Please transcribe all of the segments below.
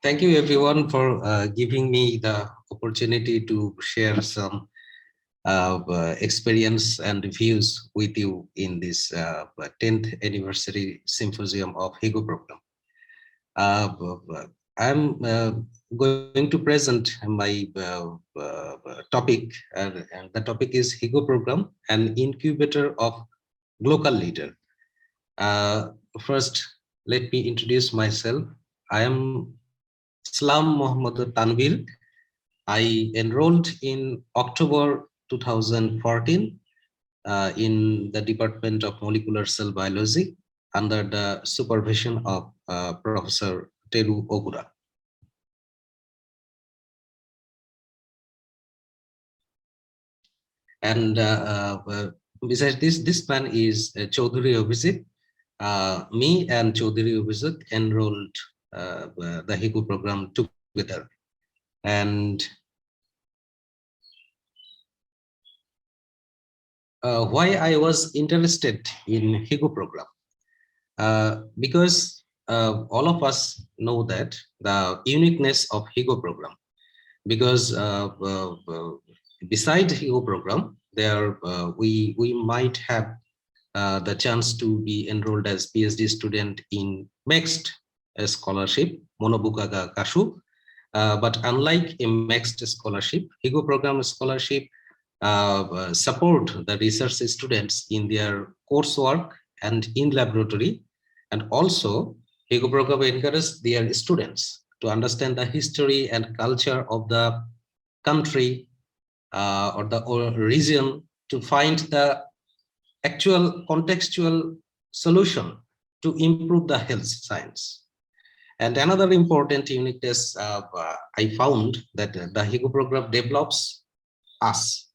Thank you everyone for giving me the opportunity to share some experience and views with you in this 10th anniversary symposium of HIGO program. I'm going to present my topic, and the topic is HIGO program, an incubator of local leader. First, let me introduce myself. I am Islam Muhammad Tanvir. I enrolled in October 2014 in the Department of Molecular Cell Biology under the supervision of Professor Teru Ogura. And besides this man is Chaudhary Abhijit. Me and Chaudhary Abhijit enrolled the HIGO program together. And why I was interested in HIGO program? Because all of us know that the uniqueness of HIGO program, because beside HIGO program, there we might have the chance to be enrolled as PhD student in mixed scholarship, Monobukaga Kashu. But unlike a mixed scholarship, HIGO program scholarship support the research students in their coursework and in laboratory, and also HIGO program encourages their students to understand the history and culture of the country or the region, to find the actual contextual solution to improve the health science. And another important uniqueness I found that the HIGO program develops us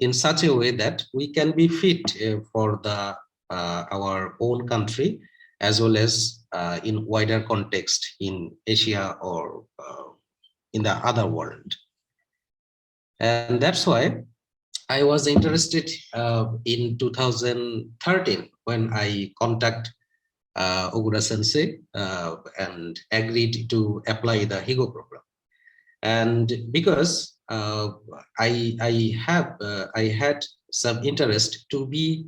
in such a way that we can be fit for the our own country, as well as in wider context in Asia or in the other world. And that's why I was interested in 2013 when I contacted Ogura Sensei and agreed to apply the HIGO program. And because I had some interest to be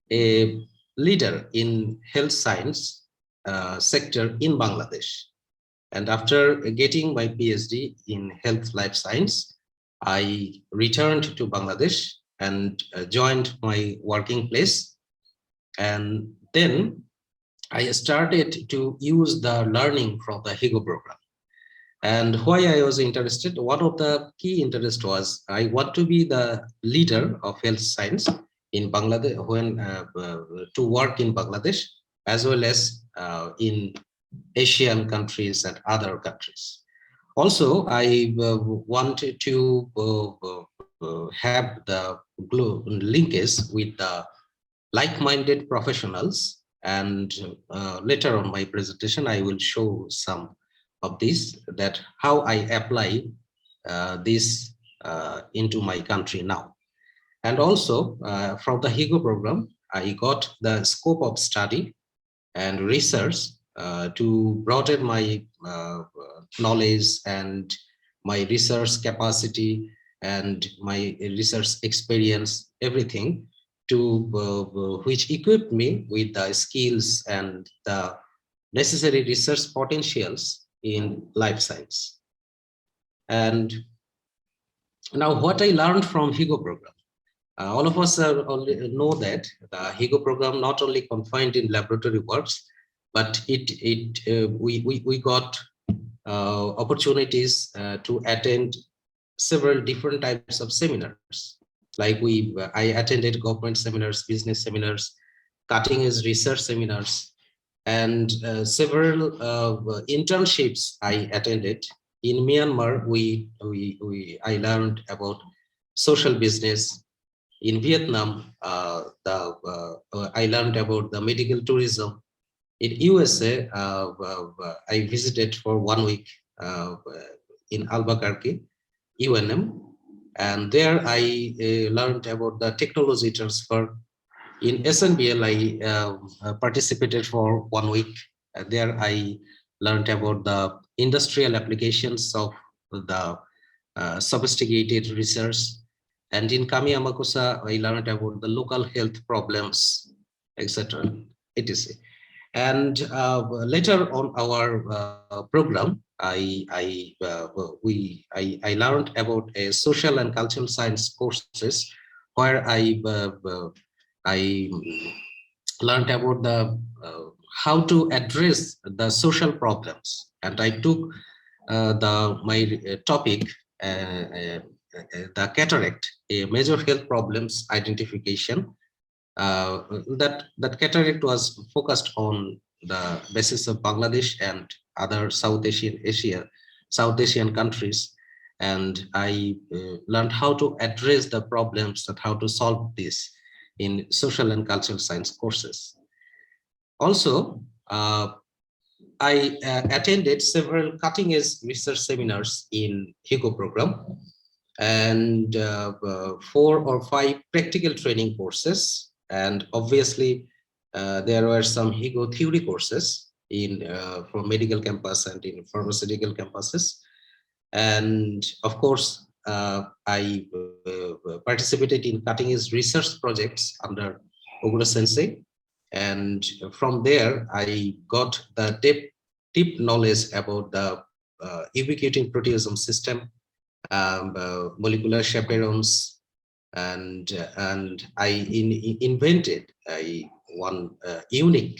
a leader in health science sector in Bangladesh. And after getting my PhD in health life science, I returned to Bangladesh and joined my working place. And then I started to use the learning from the HIGO program. And why I was interested, one of the key interest was I want to be the leader of health science in Bangladesh, when to work in Bangladesh, as well as in Asian countries and other countries. Also, I wanted to have the linkage with the like-minded professionals, and later on my presentation, I will show some of this, that how I apply this into my country now. And also from the HIGO program, I got the scope of study and research to broaden my knowledge and my research capacity and my research experience, everything, to which equipped me with the skills and the necessary research potentials in life science. And now what I learned from HIGO program. All of us know that the HIGO program not only confined in laboratory works, but we got opportunities to attend several different types of seminars. Like I attended government seminars, business seminars, cutting edge research seminars, and several internships I attended. In Myanmar, I learned about social business. In Vietnam, I learned about the medical tourism. In USA, I visited for 1 week in Albuquerque, UNM, and there I learned about the technology transfer. In SNBL, I participated for 1 week. There I learned about the industrial applications of the sophisticated research. And in Kamiamakusa, I learned about the local health problems, etc. etc. And later on our program, I learned about a social and cultural science courses where I learned about the how to address the social problems, and I took my topic, the cataract, a major health problems identification. That cataract was focused on the basis of Bangladesh and other South Asian countries, and I learned how to address the problems and how to solve this in social and cultural science courses. Also, I attended several cutting-edge research seminars in HIGO program, and 4 or 5 practical training courses, and obviously there were some HIGO theory courses in from medical campus and in pharmaceutical campuses. And of course, I participated in cutting-edge research projects under Ogura Sensei, and from there I got the deep knowledge about the ubiquitin proteasome system, molecular chaperones, and I invented one unique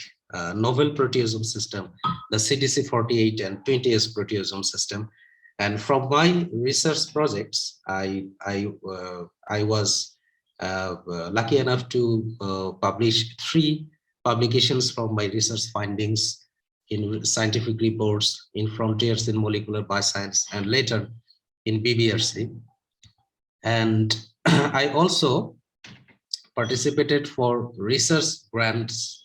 novel proteasome system, the CDC48 and 20S proteasome system. And from my research projects, I was lucky enough to publish 3 publications from my research findings in scientific reports, in Frontiers in Molecular Bioscience, and later in BBRC. And I also participated for research grants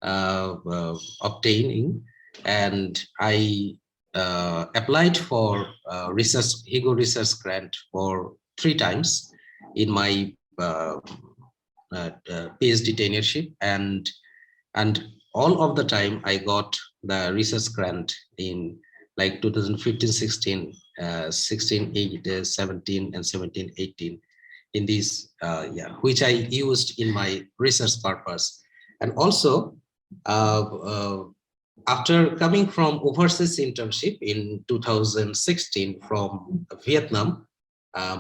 obtaining, and I applied for HIGO research grant for 3 times in my PhD tenureship, and all of the time I got the research grant in like 2015, 16, 16, 18, 17, and 17, 18 in these, which I used in my research purpose. And also, after coming from overseas internship in 2016 from Vietnam,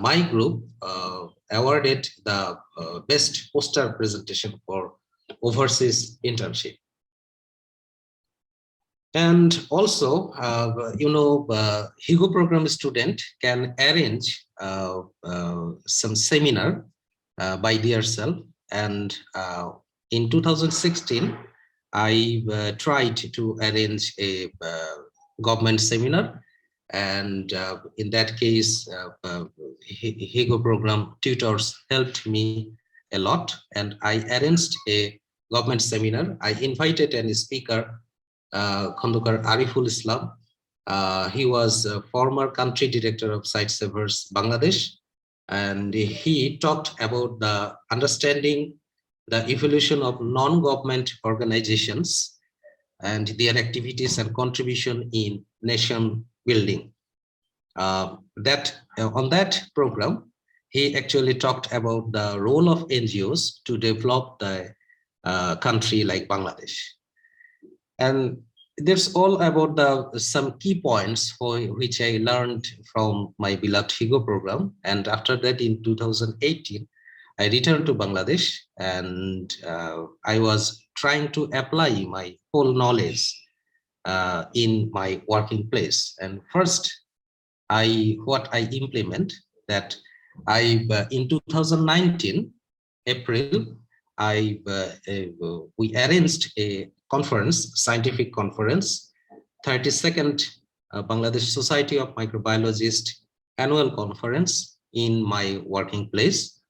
my group awarded the best poster presentation for overseas internship. And also, HIGO program student can arrange some seminar by themselves. And in 2016, I tried to arrange a government seminar. And in that case, HIGO program tutors helped me a lot. And I arranged a government seminar. I invited a speaker, Khandukar Ariful Islam. He was a former country director of Site Savers Bangladesh, and he talked about the understanding the evolution of non-government organizations and their activities and contribution in nation building. On that program, he actually talked about the role of NGOs to develop the country like Bangladesh. And there's all about some key points for which I learned from my beloved HIGO program. And after that, in 2018, I returned to Bangladesh, and I was trying to apply my whole knowledge in my working place. And first, what I implement that in 2019 April, we arranged a conference, scientific conference, 32nd Bangladesh Society of Microbiologists annual conference in my working place,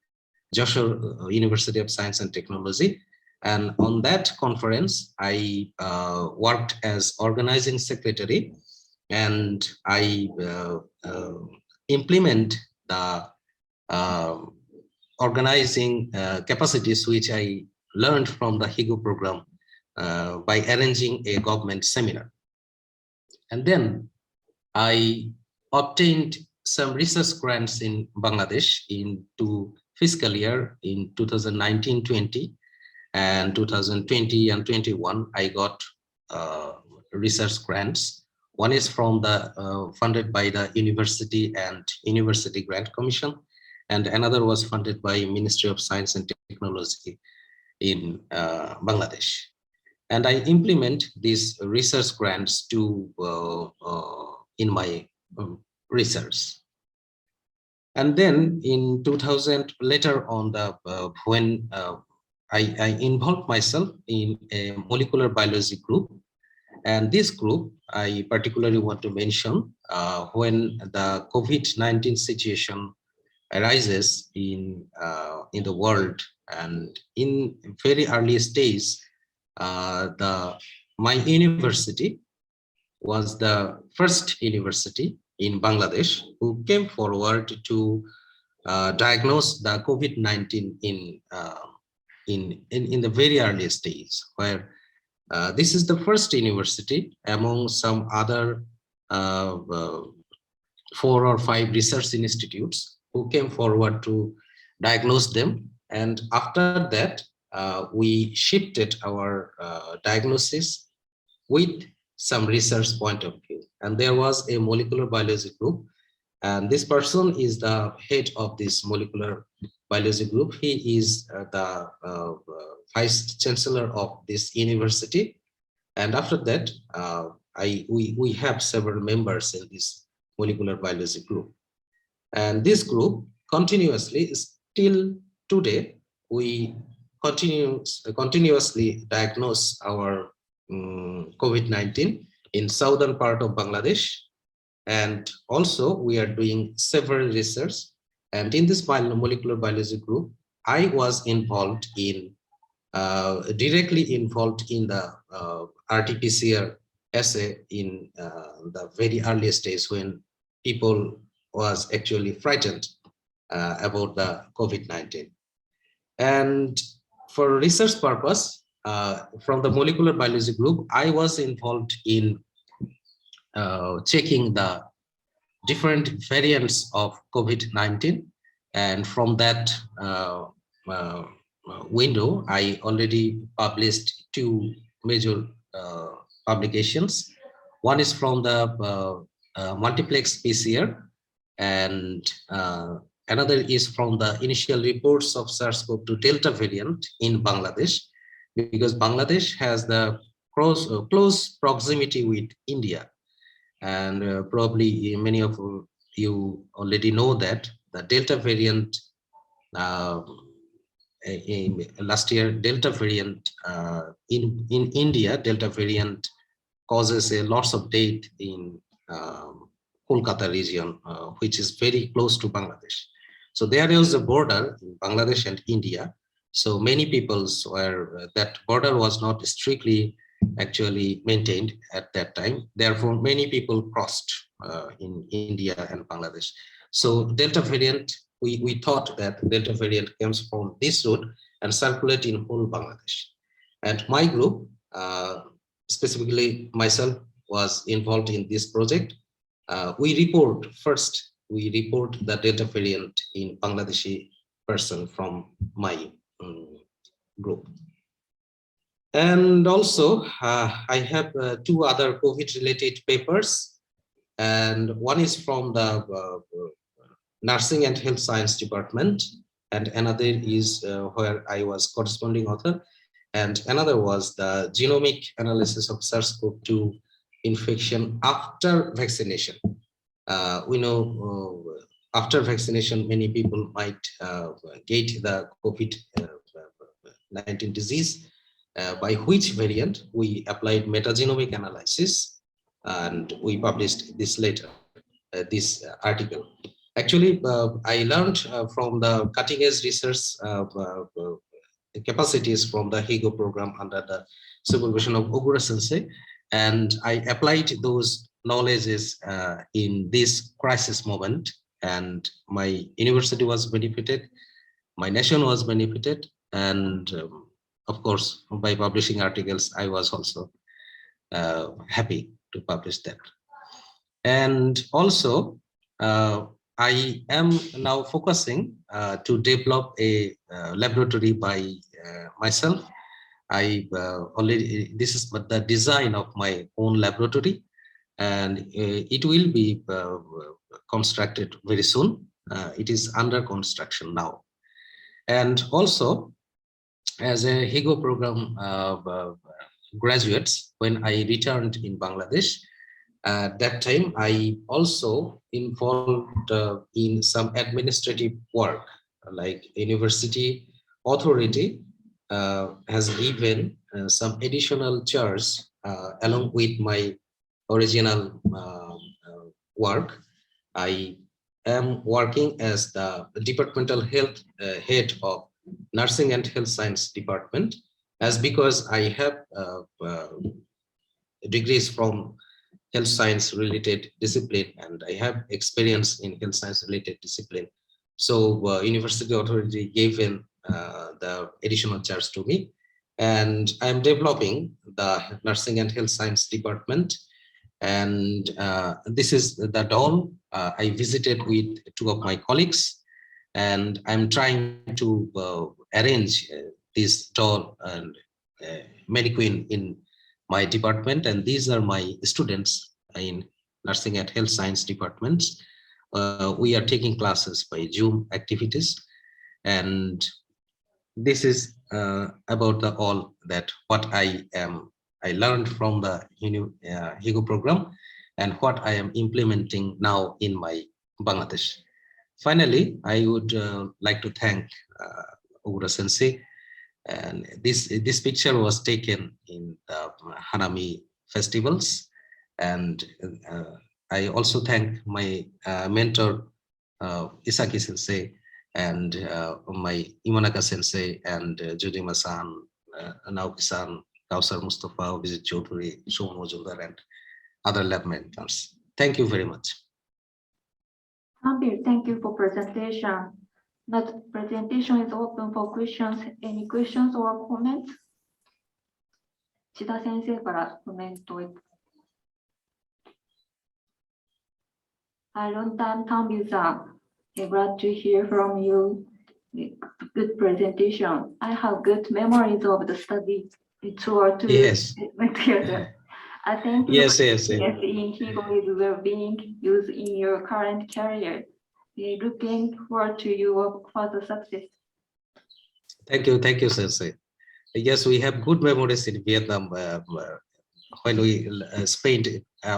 Joshua University of Science and Technology. And on that conference, I worked as organizing secretary, and I implement the organizing capacities which I learned from the HIGO program by arranging a government seminar. And then I obtained some research grants in Bangladesh in 2 fiscal year in 2019-20 and 2020 and 21. I got research grants. One is from the funded by the University and University Grant Commission, and another was funded by Ministry of Science and Technology in Bangladesh. And I implement these research grants to in my research. And then in 2000, later on, when I involved myself in a molecular biology group, and this group I particularly want to mention when the COVID-19 situation arises in the world, and in very early stage, my university was the first university in Bangladesh who came forward to diagnose the COVID-19 in the very early stage, where this is the first university among some other 4 or 5 research institutes who came forward to diagnose them. And after that, we shifted our diagnosis with some research point of view. And there was a molecular biology group, and this person is the head of this molecular biology group. He is the vice chancellor of this university. And after that, we have several members in this molecular biology group. And this group continuously, still today, we continuously diagnose our COVID-19 in southern part of Bangladesh. And also we are doing several research. And in this molecular biology group, I was involved in, directly involved in the RT-PCR assay in the very early stage when people was actually frightened about the COVID-19. And for research purpose, from the molecular biology group, I was involved in checking the different variants of COVID-19. And from that window, I already published 2 major publications. One is from the multiplex PCR, and another is from the initial reports of SARS-CoV-2 Delta variant in Bangladesh, because Bangladesh has the close proximity with India. And probably many of you already know that the Delta variant, last year, Delta variant in India, Delta variant causes a lots of death in Kolkata region, which is very close to Bangladesh. So there is a border in Bangladesh and India. So many peoples were, that border was not strictly actually maintained at that time. Therefore, many people crossed in India and Bangladesh. So Delta variant, we thought that Delta variant comes from this route and circulate in whole Bangladesh. And my group, specifically myself, was involved in this project. We report the Delta variant in Bangladeshi person from my group. And also, I have 2 other COVID-related papers, and one is from the Nursing and Health Science Department, and another is where I was corresponding author, and another was the genomic analysis of SARS-CoV-2 infection after vaccination. We know after vaccination, many people might get the COVID-19 disease, by which variant we applied metagenomic analysis, and we published this later, this article. Actually, I learned from the cutting-edge research capacities from the HIGO program under the supervision of Ogura Sensei, and I applied those knowledges in this crisis moment, and my university was benefited, my nation was benefited, and of course, by publishing articles, I was also happy to publish that. And also, I am now focusing to develop a laboratory by myself. I already, this is the design of my own laboratory, and it will be constructed very soon. It is under construction now. And also, as a HIGO program graduates, when I returned in Bangladesh, at that time, I also involved in some administrative work, like university authority has given some additional charge along with my original work. I am working as the departmental health head of Nursing and Health Science Department, as because I have degrees from health science related discipline and I have experience in health science related discipline. So university authority gave in the additional charge to me, and I'm developing the nursing and health science department. And this is the dawn. I visited with two of my colleagues, and I'm trying to arrange this dawn and mannequin in my department, and these are my students in nursing and health science departments. We are taking classes by Zoom activities, and this is about the all that what I learned from the HIGO program and what I am implementing now in my Bangladesh. Finally, I would like to thank Ogura Sensei. And this picture was taken in the Hanami festivals. And I also thank my mentor, Isaki Sensei, and my Imanaka Sensei, and Jodima-san, Naoki-san, Kausar Mustafa, Vijay Chaudhuri, Shomon Mojumdar, and other lab mentors. Thank you very much. Thank you for presentation. That presentation is open for questions. Any questions or comments? 千田先生からコメントを。Long time, Tambi-san. Glad to hear from you. Good presentation. I have good memories of the study. Two or two yes. together. I think yes. in HIGO is well-being used in your current career. Looking forward to your further success. Thank you, Sensei. Yes, we have good memories in Vietnam when we spent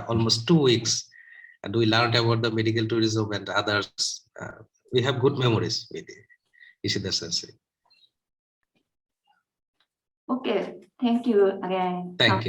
almost 2 weeks, and we learned about the medical tourism and others. We have good memories with Ishida Sensei. Okay, thank you again. Thank you.